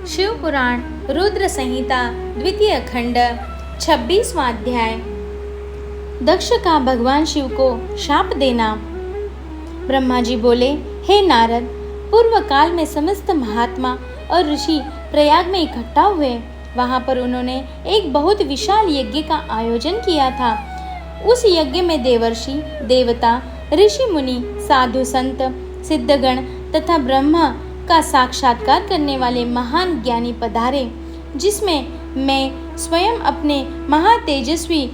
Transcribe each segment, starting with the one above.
शिव पुराण रुद्र संहिता द्वितीय खंड 26वां अध्याय। दक्ष का भगवान शिव को शाप देना। ब्रह्मा जी बोले, हे नारद, पूर्व काल में समस्त महात्मा और ऋषि प्रयाग में इकट्ठा हुए। वहां पर उन्होंने एक बहुत विशाल यज्ञ का आयोजन किया था। उस यज्ञ में देवर्षि, देवता, ऋषि मुनि, साधु संत, सिद्धगण तथा ब्रह्मा का साक्षात्कार करने वाले महान ज्ञानी पधारे, जिसमें मैं स्वयं अपने महातेजस्वी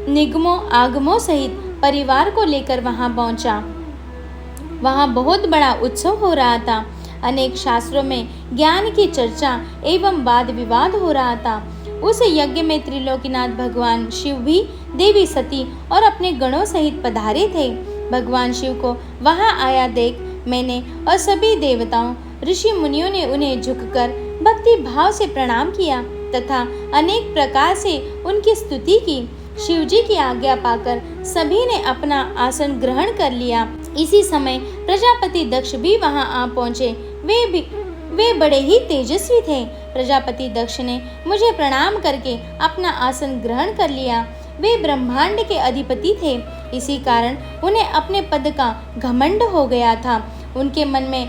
निगमों आगमों सहित परिवार को लेकर वहां पहुंचा। वहां बहुत बड़ा उत्सव हो रहा था। अनेक शास्त्रों में ज्ञान की चर्चा एवं वाद विवाद हो रहा था। उस यज्ञ में त्रिलोकीनाथ भगवान शिव भी देवी सती और अपने गणों सहित पधारे थे। भगवान शिव को वहां आया देख मैंने और सभी देवताओं, ऋषि मुनियों ने उन्हें झुककर भक्ति भाव से प्रणाम किया तथा अनेक प्रकार से उनकी स्तुति की। शिव जी की आज्ञा पाकर सभी ने अपना आसन ग्रहण कर लिया। इसी समय प्रजापति दक्ष भी वहां आ पहुंचे। वे बड़े ही तेजस्वी थे। प्रजापति दक्ष ने मुझे प्रणाम करके अपना आसन ग्रहण कर लिया। वे ब्रह्मांड के अधिपति थे, इसी कारण उन्हें अपने पद का घमंड हो गया था। उनके मन में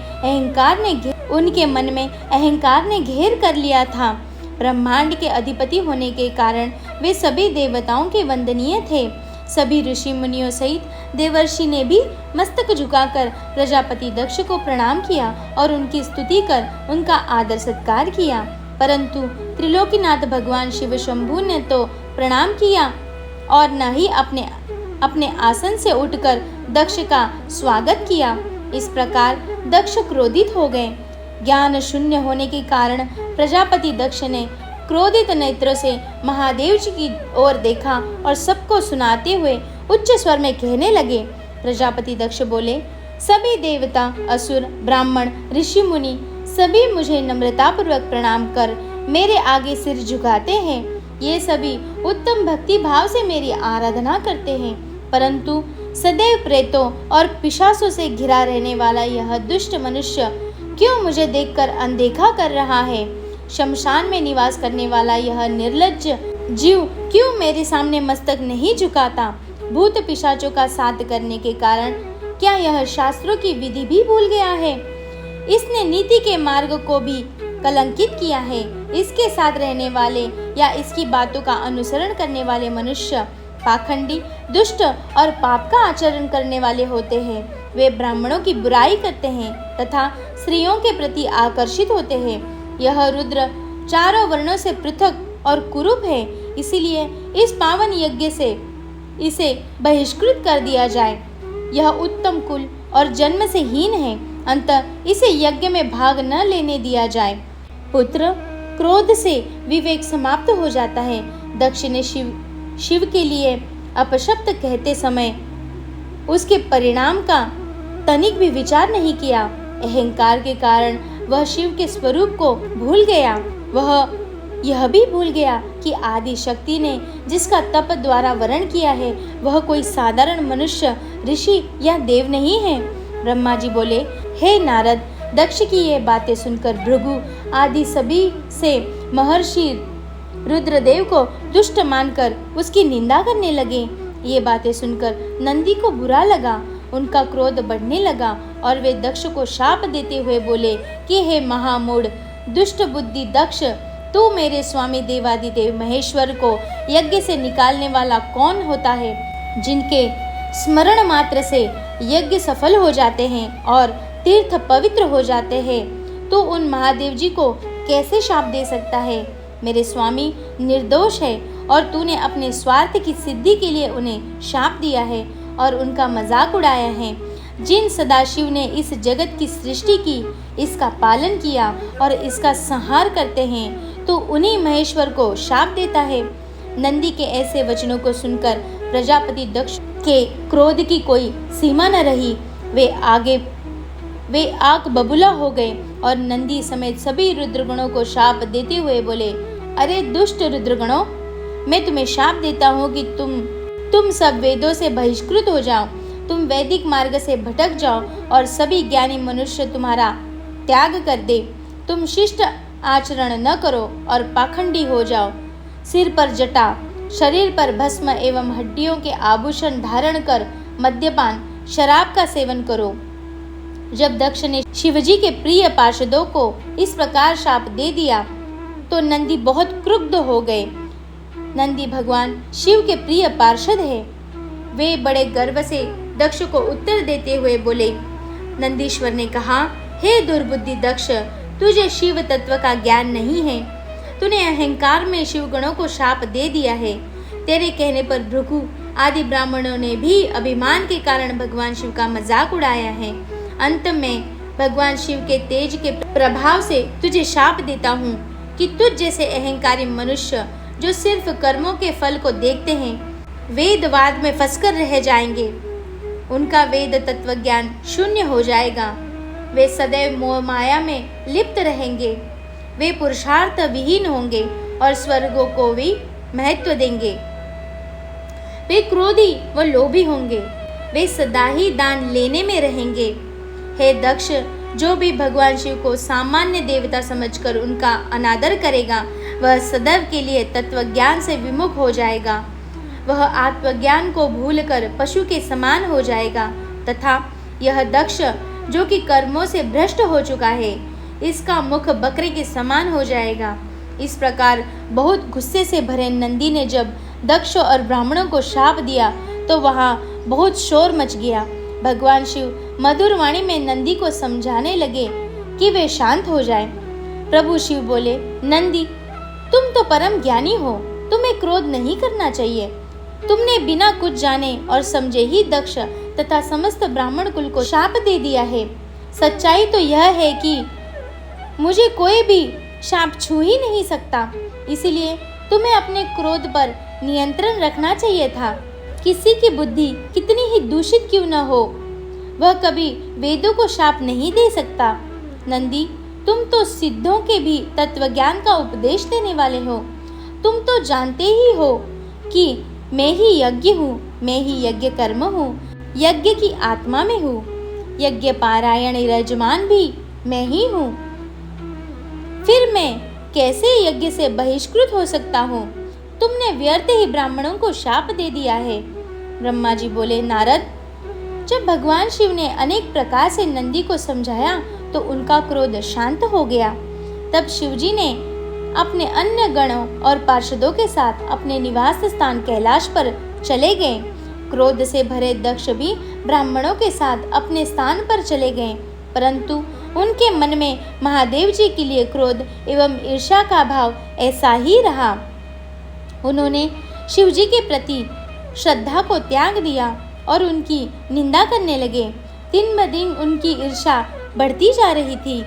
अहंकार ने घेर कर लिया था। ब्रह्मांड के अधिपति होने के कारण वे सभी देवताओं के वंदनीय थे। सभी ऋषि मुनियों सहित देवर्षि ने भी मस्तक झुकाकर प्रजापति दक्ष को प्रणाम किया और उनकी स्तुति कर उनका आदर सत्कार किया। परंतु त्रिलोकीनाथ भगवान शिव शंभु ने तो प्रणाम किया और न ही अपने आसन से उठकर दक्ष का स्वागत किया। इस प्रकार दक्ष क्रोधित हो गए। ज्ञान शून्य होने के कारण प्रजापति दक्ष ने क्रोधित नेत्रों से महादेव जी की ओर देखा और सबको सुनाते हुए उच्च स्वर में कहने लगे। प्रजापति दक्ष बोले, सभी देवता, असुर, ब्राह्मण, ऋषि मुनि सभी मुझे नम्रतापूर्वक प्रणाम कर मेरे आगे सिर झुकाते हैं। ये सभी उत्तम भक्ति भाव से मेरी आराधना करते हैं, परंतु सदैव प्रेतों और पिशाचों से घिरा रहने वाला यह दुष्ट मनुष्य क्यों मुझे देखकर अनदेखा कर रहा है? शमशान में निवास करने वाला यह निर्लज्ज जीव क्यों मेरे सामने मस्तक नहीं झुकाता? भूत पिशाचों का साथ करने के कारण क्या यह शास्त्रों की विधि भी भूल गया है? इसने नीति के मार्ग को भी कलंकित किया है। इसके साथ रहने वाले या इसकी बातों का अनुसरण करने वाले मनुष्य पाखंडी, दुष्ट और पाप का आचरण करने वाले होते हैं। वे ब्राह्मणों की बुराई करते हैं तथा स्त्रियों के प्रति आकर्षित होते हैं। यह रुद्र चारों वर्णों से पृथक और कुरूप है, इसीलिए इस पावन यज्ञ से इसे बहिष्कृत कर दिया जाए। यह उत्तम कुल और जन्म से हीन है, अतः इसे यज्ञ में भाग न लेने दिया जाए। पुत्र, क्रोध से विवेक समाप्त हो जाता है। दक्ष ने शिव के लिए अपशब्द कहते समय उसके परिणाम का तनिक भी विचार नहीं किया। अहंकार के कारण वह शिव के स्वरूप को भूल गया। वह यह भी भूल गया कि आदि शक्ति ने जिसका तप द्वारा वर्ण किया है वह कोई साधारण मनुष्य, ऋषि या देव नहीं है। ब्रह्मा जी बोले, हे नारद, दक्ष की ये बातें सुनकर भृगु आदि सभी से महर्षि रुद्रदेव को दुष्ट मानकर उसकी निंदा करने लगे। ये बातें सुनकर नंदी को बुरा लगा। उनका क्रोध बढ़ने लगा और वे दक्ष को शाप देते हुए बोले कि हे महामूढ़, दुष्ट बुद्धि दक्ष, तू मेरे स्वामी देवादिदेव महेश्वर को यज्ञ से निकालने वाला कौन होता है? जिनके स्मरण मात्र से यज्ञ सफल हो जाते हैं और तीर्थ पवित्र हो जाते हैं, तो उन महादेव जी को कैसे शाप दे सकता है? मेरे स्वामी निर्दोष है और तूने अपने स्वार्थ की सिद्धि के लिए उन्हें शाप दिया है और उनका मजाक उड़ाया है। जिन सदाशिव ने इस जगत की सृष्टि की, इसका पालन किया और इसका संहार करते हैं, तो उन्हीं महेश्वर को शाप देता है। नंदी के ऐसे वचनों को सुनकर प्रजापति दक्ष के क्रोध की कोई सीमा न रही। वे आग बबूला हो गए और नंदी समेत सभी रुद्रगणों को शाप देते हुए बोले, अरे दुष्ट रुद्रगणों, मैं तुम्हें शाप देता हूँ कि तुम सब वेदों से बहिष्कृत हो जाओ। तुम वैदिक मार्ग से भटक जाओ और सभी ज्ञानी मनुष्य तुम्हारा त्याग कर दे। तुम शिष्ट आचरण न करो और पाखंडी हो जाओ। सिर पर जटा, शरीर पर भस्म एवं हड्डियों के आभूषण धारण कर मद्यपान, शराब का सेवन करो। जब दक्ष ने शिवजी के प्रिय पार्षदों को इस प्रकार शाप दे दिया तो नंदी बहुत क्रुद्ध हो गए। नंदी भगवान शिव के प्रिय पार्षद है। वे बड़े गर्व से दक्ष को उत्तर देते हुए बोले। नंदीश्वर ने कहा, हे दुर्बुद्धि दक्ष, तुझे शिव तत्व का ज्ञान नहीं है। तूने अहंकार में शिव गणों को शाप दे दिया है। तेरे कहने पर भृगु आदि ब्राह्मणों ने भी अभिमान के कारण भगवान शिव का मजाक उड़ाया है। अंत में भगवान शिव के तेज के प्रभाव से तुझे शाप देता हूँ कि तुझ जैसे अहंकारी मनुष्य जो सिर्फ कर्मों के फल को देखते हैं, वेदवाद में फंसकर रह जाएंगे। उनका वेद तत्व ज्ञान शून्य हो जाएगा। वे सदैव मोह माया में लिप्त रहेंगे। वे पुरुषार्थ विहीन होंगे और स्वर्गों को भी महत्व देंगे। वे क्रोधी व लोभी होंगे। वे सदा ही दान लेने में रहेंगे। हे दक्ष, जो भी भगवान शिव को सामान्य देवता समझकर उनका अनादर करेगा, वह सदैव के लिए तत्व ज्ञान से विमुख हो जाएगा। वह आत्मज्ञान को भूलकर पशु के समान हो जाएगा तथा यह दक्ष जो कि कर्मों से भ्रष्ट हो चुका है, इसका मुख बकरे के समान हो जाएगा। इस प्रकार बहुत गुस्से से भरे नंदी ने जब दक्ष और ब्राह्मणों को शाप दिया तो वहाँ बहुत शोर मच गया। भगवान शिव मधुर वाणी में नंदी को समझाने लगे कि वे शांत हो जाए। प्रभु शिव बोले, नंदी, तुम तो परम ज्ञानी हो, तुम्हें क्रोध नहीं करना चाहिए। तुमने बिना कुछ जाने और समझे ही दक्ष तथा समस्त ब्राह्मण कुल को शाप दे दिया है। सच्चाई तो यह है कि मुझे कोई भी शाप छू ही नहीं सकता, इसलिए तुम्हें अपने क्रोध पर नियंत्रण रखना चाहिए था। किसी की बुद्धि कितनी ही दूषित क्यों न हो, वह कभी वेदों को शाप नहीं दे सकता। नंदी, तुम तो सिद्धों के भी तत्व ज्ञान का उपदेश देने वाले हो। तुम तो जानते ही हो कि मैं ही यज्ञ हूँ, मैं ही यज्ञ कर्म हूँ, यज्ञ की आत्मा में हूँ। यज्ञ पारायण यजमान भी मैं ही हूँ। फिर मैं कैसे यज्ञ से बहिष्कृत हो सकता हूँ? तुमने व्यर्थ ही ब्राह्मणों को शाप दे दिया है। ब्रह्मा जी बोले, नारद, जब भगवान शिव ने अनेक प्रकार से नंदी को समझाया तो उनका क्रोध शांत हो गया। तब शिवजी ने अपने अन्य गणों और पार्षदों के साथ अपने निवास स्थान कैलाश पर चले गए। क्रोध से भरे दक्ष भी ब्राह्मणों के साथ अपने स्थान पर चले गए, परंतु उनके मन में महादेव जी के लिए क्रोध एवं ईर्ष्या का भाव ऐसा ही रहा। उन्होंने शिवजी के प्रति श्रद्धा को त्याग दिया और उनकी निंदा करने लगे। दिन ब दिन उनकी ईर्ष्या बढ़ती जा रही थी।